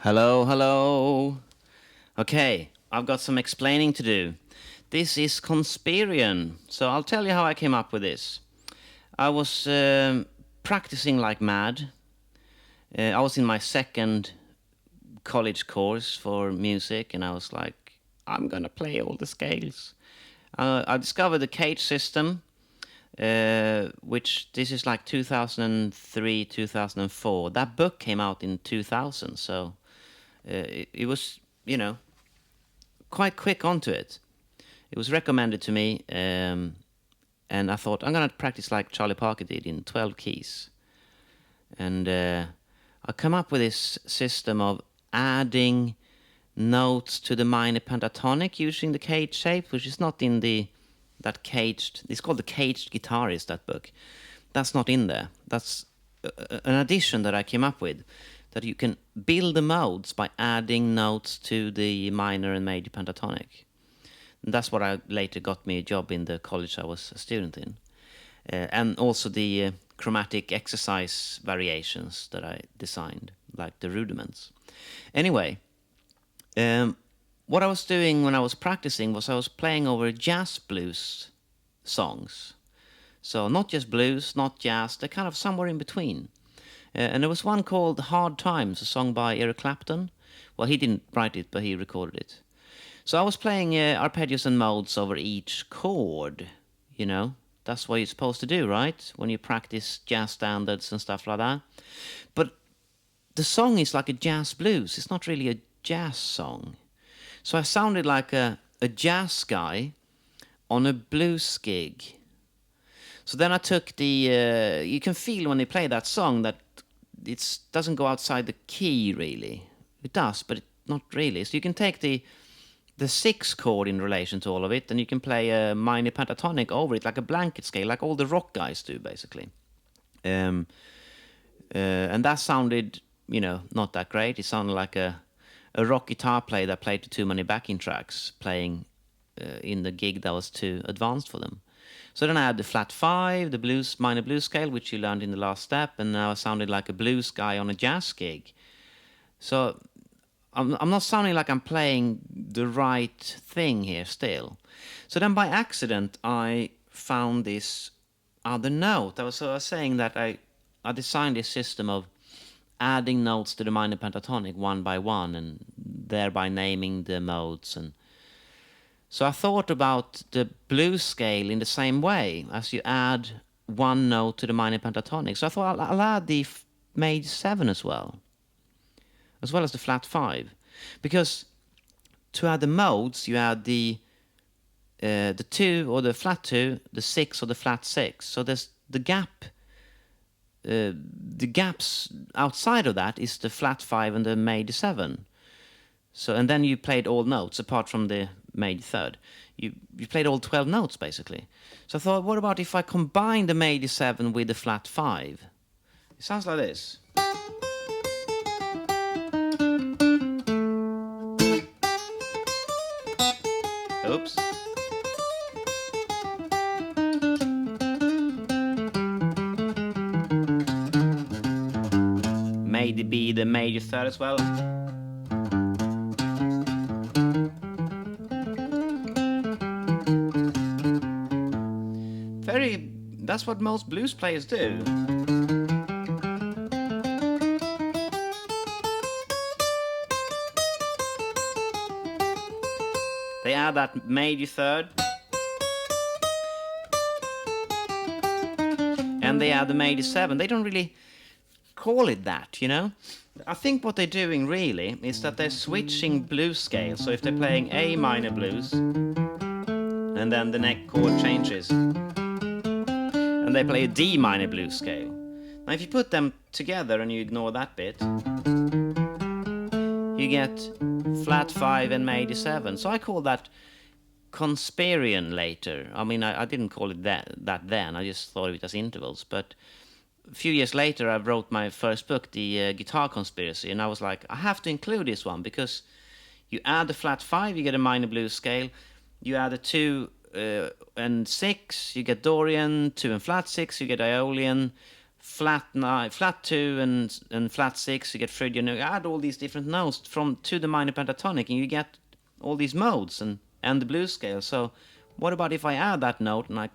Hello, hello. Okay, I've got some explaining to do. This is Conspirian, so I'll tell you how I came up with this. I was practicing like mad. I was in my second college course for music, and I was like, I'm gonna play all the scales. I discovered the cage system, which this is like 2003, 2004. That book came out in 2000, so it was, quite quick onto it. It was recommended to me, and I thought I'm gonna practice like Charlie Parker did in 12 keys. And I come up with this system of adding notes to the minor pentatonic using the cage shape, which is not in that caged. It's called the Caged Guitarist, that book. That's not in there. That's an addition that I came up with, that you can build the modes by adding notes to the minor and major pentatonic. And that's what I later got me a job in the college I was a student in. And also the chromatic exercise variations that I designed, like the rudiments. Anyway, what I was doing when I was practicing was I was playing over jazz blues songs. So not just blues, not jazz, they're kind of somewhere in between. And there was one called Hard Times, a song by Eric Clapton. Well, he didn't write it, but he recorded it. So I was playing arpeggios and modes over each chord, That's what you're supposed to do, right? When you practice jazz standards and stuff like that. But the song is like a jazz blues. It's not really a jazz song. So I sounded like a jazz guy on a blues gig. So then I took you can feel when they play that song that it doesn't go outside the key, really. It does, but not really. So you can take the sixth chord in relation to all of it, and you can play a minor pentatonic over it, like a blanket scale, like all the rock guys do, basically. And that sounded, not that great. It sounded like a rock guitar player that played to too many backing tracks, playing in the gig that was too advanced for them. So then I had the flat 5, the minor blues scale, which you learned in the last step, and now I sounded like a blues guy on a jazz gig. So I'm not sounding like I'm playing the right thing here still. So then by accident, I found this other note. I was saying that I designed this system of adding notes to the minor pentatonic one by one, and thereby naming the modes. And so I thought about the blues scale in the same way, as you add one note to the minor pentatonic. So I thought I'll add the major 7 as well as the flat 5. Because to add the modes, you add the 2 or the flat 2, the 6 or the flat 6. So there's the gap. The gaps outside of that is the flat 5 and the major 7. So, and then you played all notes apart from the major 3rd. You played all 12 notes basically. So I thought, what about if I combine the major 7 with the flat 5? It sounds like this. Oops. Maybe the major 3rd as well. That's what most blues players do. They add that major 3rd, and they add the major 7. They don't really call it that, I think what they're doing really is that they're switching blues scales. So if they're playing A minor blues, and then the next chord changes, and they play a D minor blues scale. Now if you put them together and you ignore that bit, you get flat 5 and major 7. So I call that Conspirian later. I mean, I didn't call it that then. I just thought of it as intervals. But a few years later, I wrote my first book, The Guitar Conspiracy, and I was like, I have to include this one, because you add the flat 5, you get a minor blues scale. You add a 2 and 6, you get Dorian. 2 and flat 6, you get Aeolian. flat 2 and flat 6, you get Phrygian. You add all these different notes to the minor pentatonic, and you get all these modes and the blues scale. So what about if I add that note and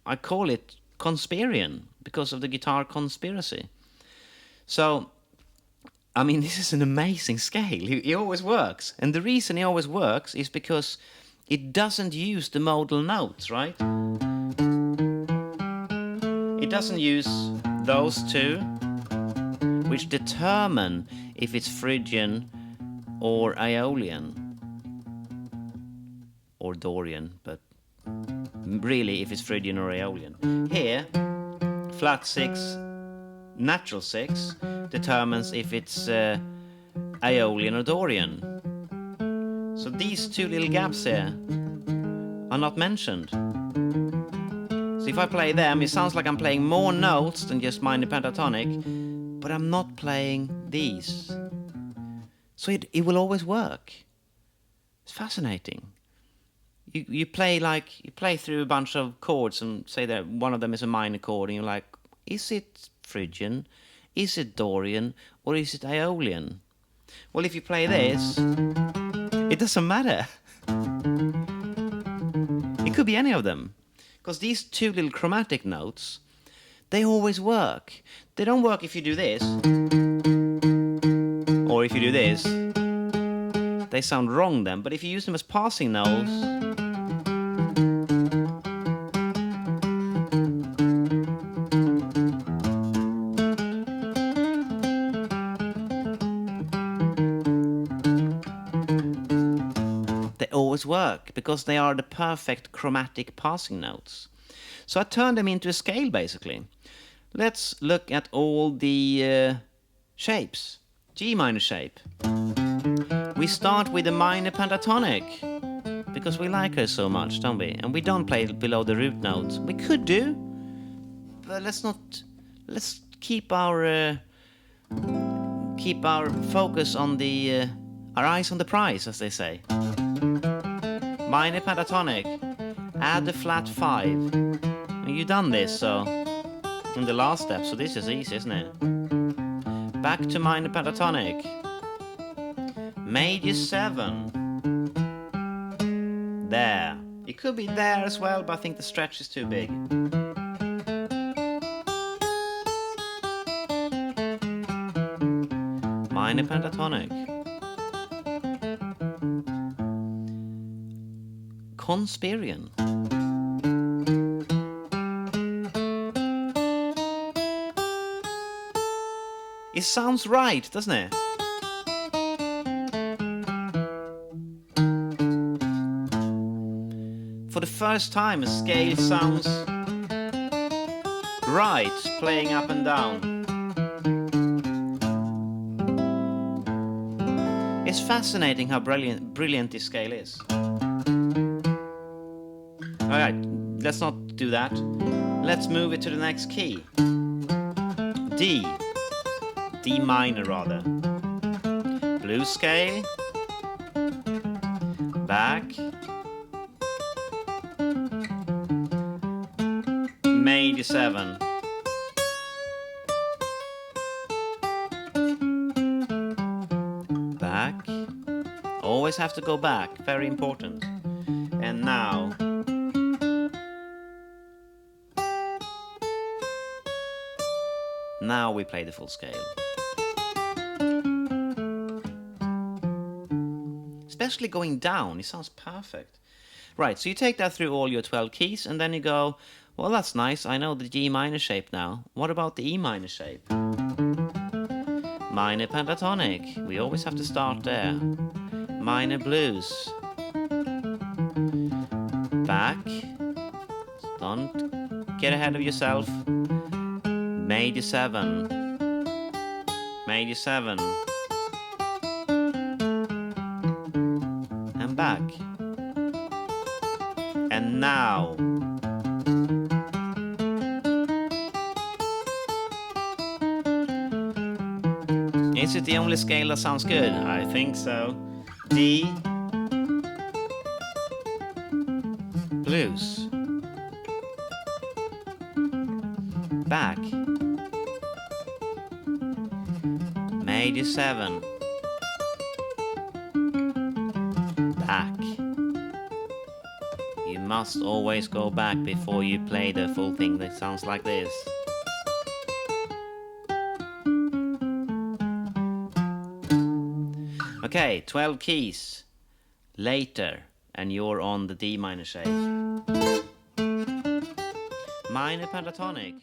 I call it Conspirian because of the guitar conspiracy? So, I mean, this is an amazing scale. He always works. And the reason he always works is because it doesn't use the modal notes, right? It doesn't use those two, which determine if it's Phrygian or Aeolian. Or Dorian, but really if it's Phrygian or Aeolian. Here, flat 6, natural 6 determines if it's Aeolian or Dorian. So these two little gaps here are not mentioned. So if I play them, it sounds like I'm playing more notes than just minor pentatonic, but I'm not playing these. So it will always work. It's fascinating. You play through a bunch of chords and say that one of them is a minor chord, and you're like, is it Phrygian, is it Dorian, or is it Aeolian? Well, if you play this, it doesn't matter. It could be any of them, because these two little chromatic notes, they always work. They don't work if you do this, or if you do this. They sound wrong then, but if you use them as passing notes, they always work because they are the perfect chromatic passing notes. So I turned them into a scale basically. Let's look at all the shapes. G minor shape. We start with the minor pentatonic because we like her so much, don't we? And we don't play below the root notes. We could do, but let's keep our focus on the our eyes on the prize, as they say. Minor pentatonic, add the flat 5. And you've done this, so in the last step, so this is easy, isn't it? Back to minor pentatonic. Major 7. There. It could be there as well, but I think the stretch is too big. Minor pentatonic. Conspirian. It sounds right, doesn't it? For the first time, a scale sounds right, playing up and down. It's fascinating how brilliant this scale is. Alright, let's not do that. Let's move it to the next key. D. D minor, rather. Blues scale. Back. Major 7. Back. Always have to go back, very important. And now. Now we play the full scale. Especially going down, it sounds perfect. Right, so you take that through all your 12 keys, and then you go, well, that's nice, I know the G minor shape now. What about the E minor shape? Minor pentatonic, we always have to start there. Minor blues. Back. Don't get ahead of yourself. Major 7. Major 7. And back. And now. Is it the only scale that sounds good? I think so. D. Blues. Back. Major 7. Back. You must always go back before you play the full thing. That sounds like this. Okay, 12 keys later, and you're on the D minor shape. Minor pentatonic.